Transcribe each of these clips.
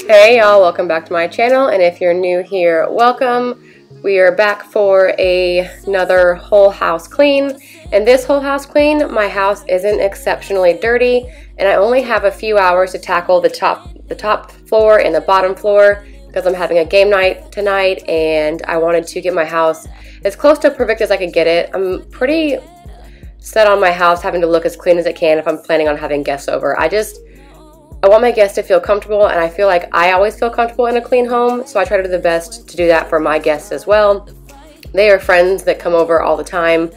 Hey y'all, welcome back to my channel, and if you're new here, welcome. We are back for another whole house clean, and this whole house clean, my house isn't exceptionally dirty, and I only have a few hours to tackle the top floor and the bottom floor because I'm having a game night tonight, and I wanted to get my house as close to perfect as I could get it. I'm pretty set on my house having to look as clean as it can if I'm planning on having guests over. I want my guests to feel comfortable, and I feel like I always feel comfortable in a clean home, so I try to do the best to do that for my guests as well. They are friends that come over all the time,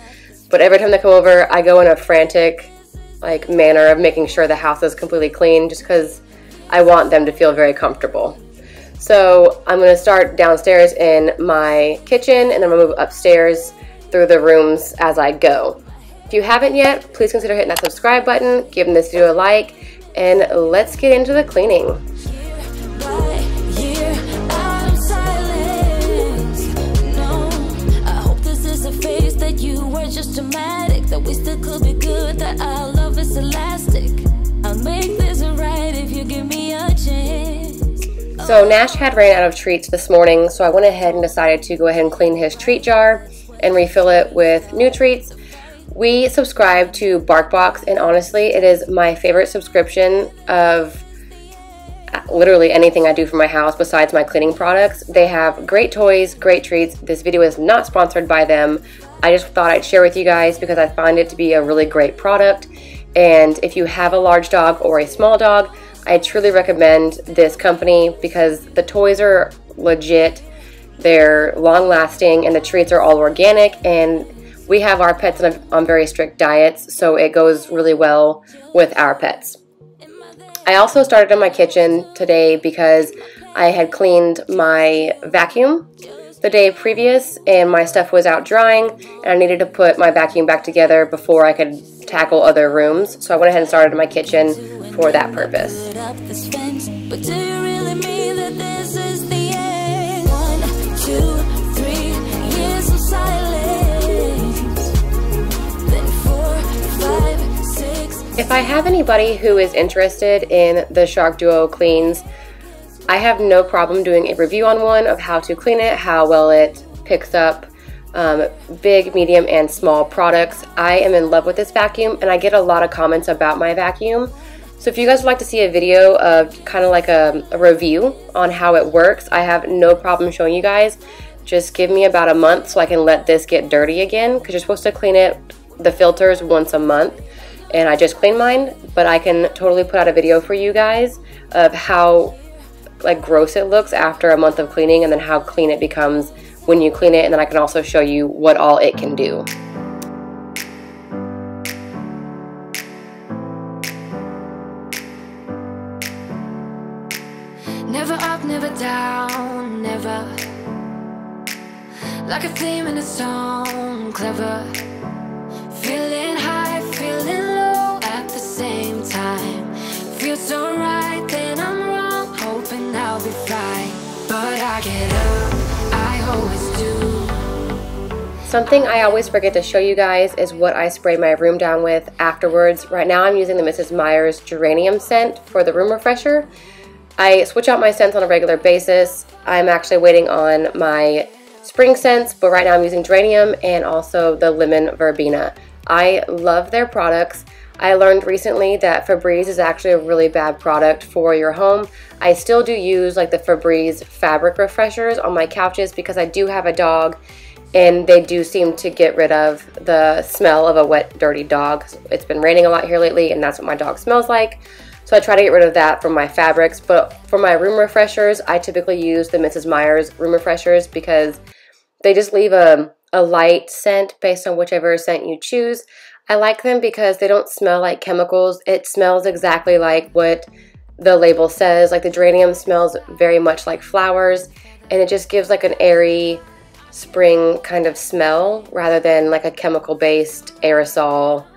but every time they come over, I go in a frantic manner of making sure the house is completely clean just because I want them to feel very comfortable. So I'm going to start downstairs in my kitchen, and then I'm going to move upstairs through the rooms as I go. If you haven't yet, please consider hitting that subscribe button, giving this video a like, and let's get into the cleaning. So Nash had ran out of treats this morning, so I went ahead and decided to go ahead and clean his treat jar and refill it with new treats. We subscribe to BarkBox, and honestly, it is my favorite subscription of literally anything I do for my house besides my cleaning products. They have great toys, great treats. This video is not sponsored by them. I just thought I'd share with you guys because I find it to be a really great product. And if you have a large dog or a small dog, I truly recommend this company because the toys are legit, they're long-lasting, and the treats are all organic, and we have our pets on very strict diets, so it goes really well with our pets. I also started in my kitchen today because I had cleaned my vacuum the day previous, and my stuff was out drying, and I needed to put my vacuum back together before I could tackle other rooms. So I went ahead and started in my kitchen for that purpose. But do you really mean that this is the end? 1, 2, 3 years of silence. If I have anybody who is interested in the Shark Duo cleans, I have no problem doing a review on one of how to clean it, how well it picks up big, medium, and small products. I am in love with this vacuum, and I get a lot of comments about my vacuum. So if you guys would like to see a video of kind of like a review on how it works, I have no problem showing you guys. Just give me about a month so I can let this get dirty again, because you're supposed to clean it, the filters, once a month. And I just cleaned mine, but I can totally put out a video for you guys of how gross it looks after a month of cleaning, and then how clean it becomes when you clean it, and then I can also show you what all it can do. Never up, never down, never like a theme in a song, clever. Feeling high, feeling low at the same time. Feels so right, then I'm wrong, hoping I'll be fine. But I get up, I always do. Something I always forget to show you guys is what I spray my room down with afterwards. Right now I'm using the Mrs. Meyers Geranium scent for the room refresher. I switch out my scents on a regular basis. I'm actually waiting on my spring scents, but right now I'm using Geranium and also the Lemon Verbena. I love their products. I learned recently that Febreze is actually a really bad product for your home. I still do use the Febreze fabric refreshers on my couches because I do have a dog, and they do seem to get rid of the smell of a wet, dirty dog. It's been raining a lot here lately, and that's what my dog smells like. So I try to get rid of that from my fabrics, but for my room refreshers, I typically use the Mrs. Meyers room refreshers because they just leave a light scent based on whichever scent you choose. I like them because they don't smell like chemicals. It smells exactly like what the label says. Like the geranium smells very much like flowers, and it just gives an airy spring kind of smell rather than a chemical-based aerosol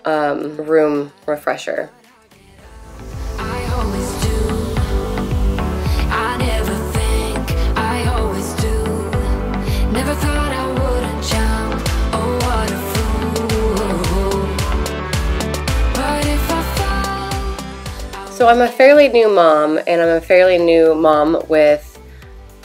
room refresher. So I'm a fairly new mom, and I'm a fairly new mom with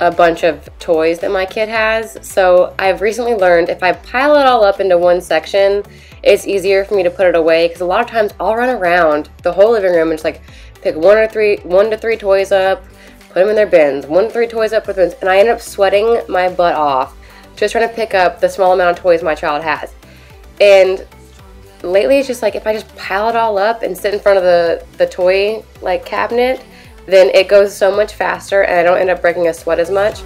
a bunch of toys that my kid has. So I've recently learned if I pile it all up into one section, it's easier for me to put it away, because a lot of times I'll run around the whole living room and just like pick one to three toys up, put them in their bins, 1 to 3 toys up, put them in, and I end up sweating my butt off just trying to pick up the small amount of toys my child has. And lately it's just like if I just pile it all up and sit in front of the toy like cabinet, then it goes so much faster and I don't end up breaking a sweat as much.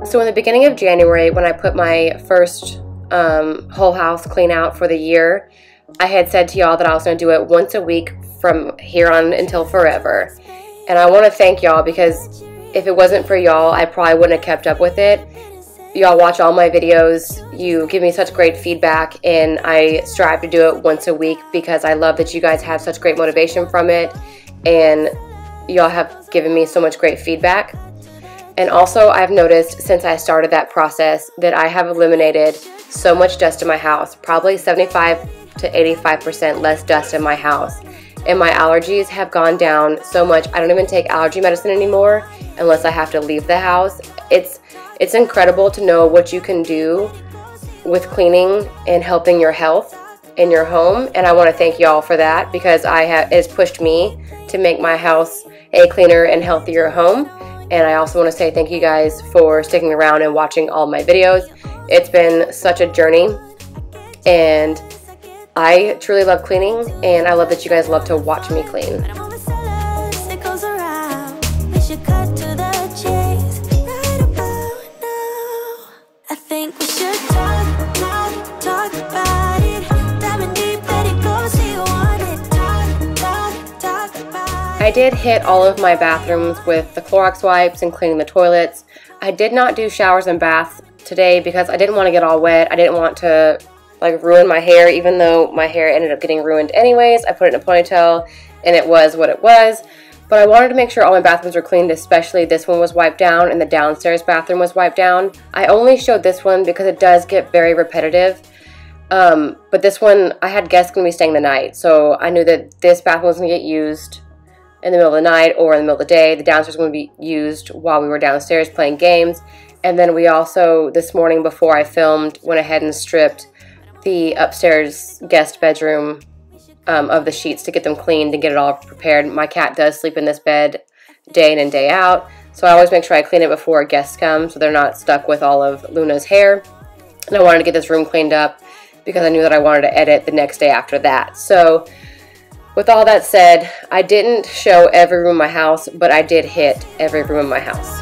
So in the beginning of January, when I put my first whole house clean out for the year, I had said to y'all that I was going to do it once a week from here on until forever. And I want to thank y'all, because if it wasn't for y'all, I probably wouldn't have kept up with it. Y'all watch all my videos, you give me such great feedback, and I strive to do it once a week because I love that you guys have such great motivation from it, and y'all have given me so much great feedback. And also, I've noticed since I started that process that I have eliminated so much dust in my house, probably 75 to 85% less dust in my house. And my allergies have gone down so much. I don't even take allergy medicine anymore unless I have to leave the house. It's incredible to know what you can do with cleaning and helping your health in your home. And I want to thank y'all for that, because it has pushed me to make my house a cleaner and healthier home. And I also want to say thank you guys for sticking around and watching all my videos. It's been such a journey, and I truly love cleaning, and I love that you guys love to watch me clean. I did hit all of my bathrooms with the Clorox wipes and cleaning the toilets. I did not do showers and baths today because I didn't want to get all wet. I didn't want to like ruin my hair, even though my hair ended up getting ruined anyways. I put it in a ponytail and it was what it was. But I wanted to make sure all my bathrooms were cleaned, especially this one was wiped down and the downstairs bathroom was wiped down. I only showed this one because it does get very repetitive. But this one, I had guests going to be staying the night, so I knew that this bathroom was going to get used in the middle of the night or in the middle of the day. The downstairs was going to be used while we were downstairs playing games. And then we also, this morning before I filmed, went ahead and stripped the upstairs guest bedroom of the sheets to get them cleaned and get it all prepared. My cat does sleep in this bed day in and day out, so I always make sure I clean it before guests come so they're not stuck with all of Luna's hair. And I wanted to get this room cleaned up because I knew that I wanted to edit the next day after that. So with all that said, I didn't show every room in my house, but I did hit every room in my house.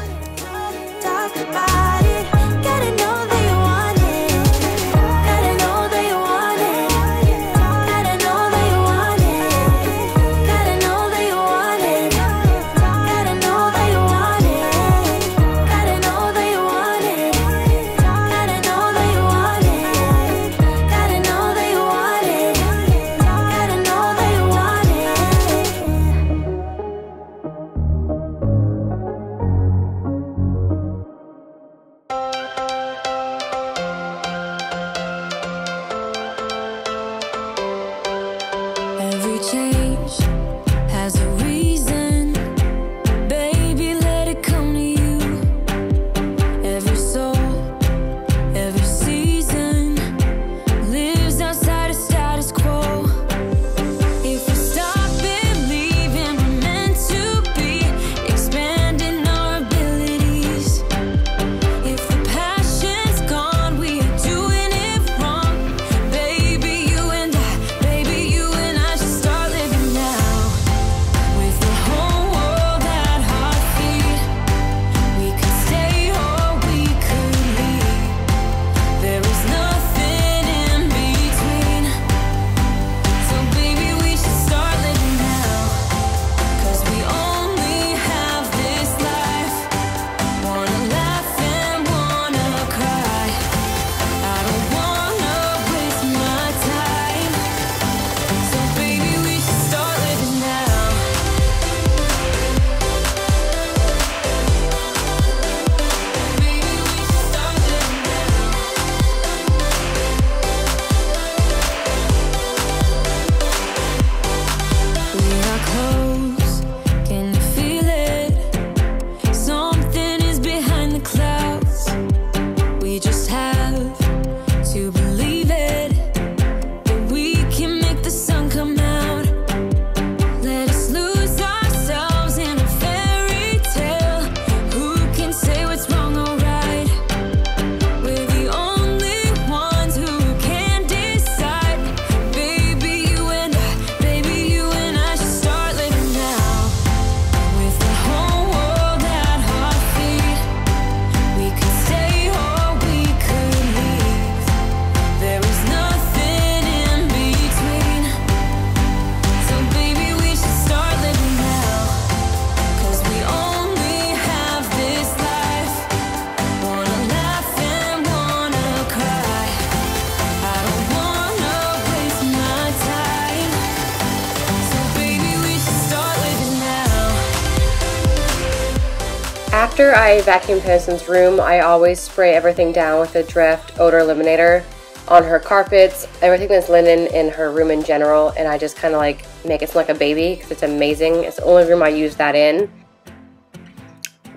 After I vacuum Henderson's room, I always spray everything down with the Dreft odor eliminator on her carpets, everything that's linen in her room in general, and I just kind of like make it smell like a baby because it's amazing. It's the only room I use that in.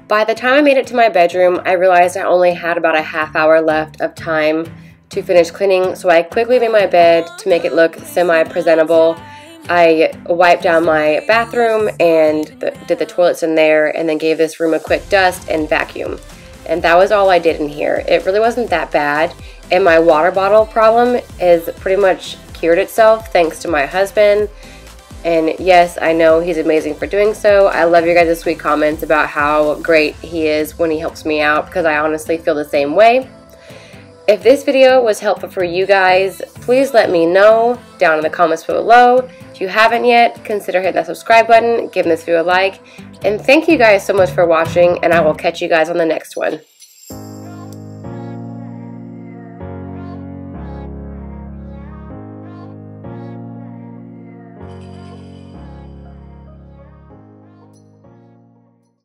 By the time I made it to my bedroom, I realized I only had about a half hour left of time to finish cleaning, so I quickly made my bed to make it look semi-presentable. I wiped down my bathroom and did the toilets in there, and then gave this room a quick dust and vacuum. And that was all I did in here. It really wasn't that bad, and my water bottle problem is pretty much cured itself thanks to my husband. And yes, I know he's amazing for doing so. I love your guys' sweet comments about how great he is when he helps me out, because I honestly feel the same way. If this video was helpful for you guys, please let me know down in the comments below. If you haven't yet, consider hitting that subscribe button, giving this video a like, and thank you guys so much for watching, and I will catch you guys on the next one.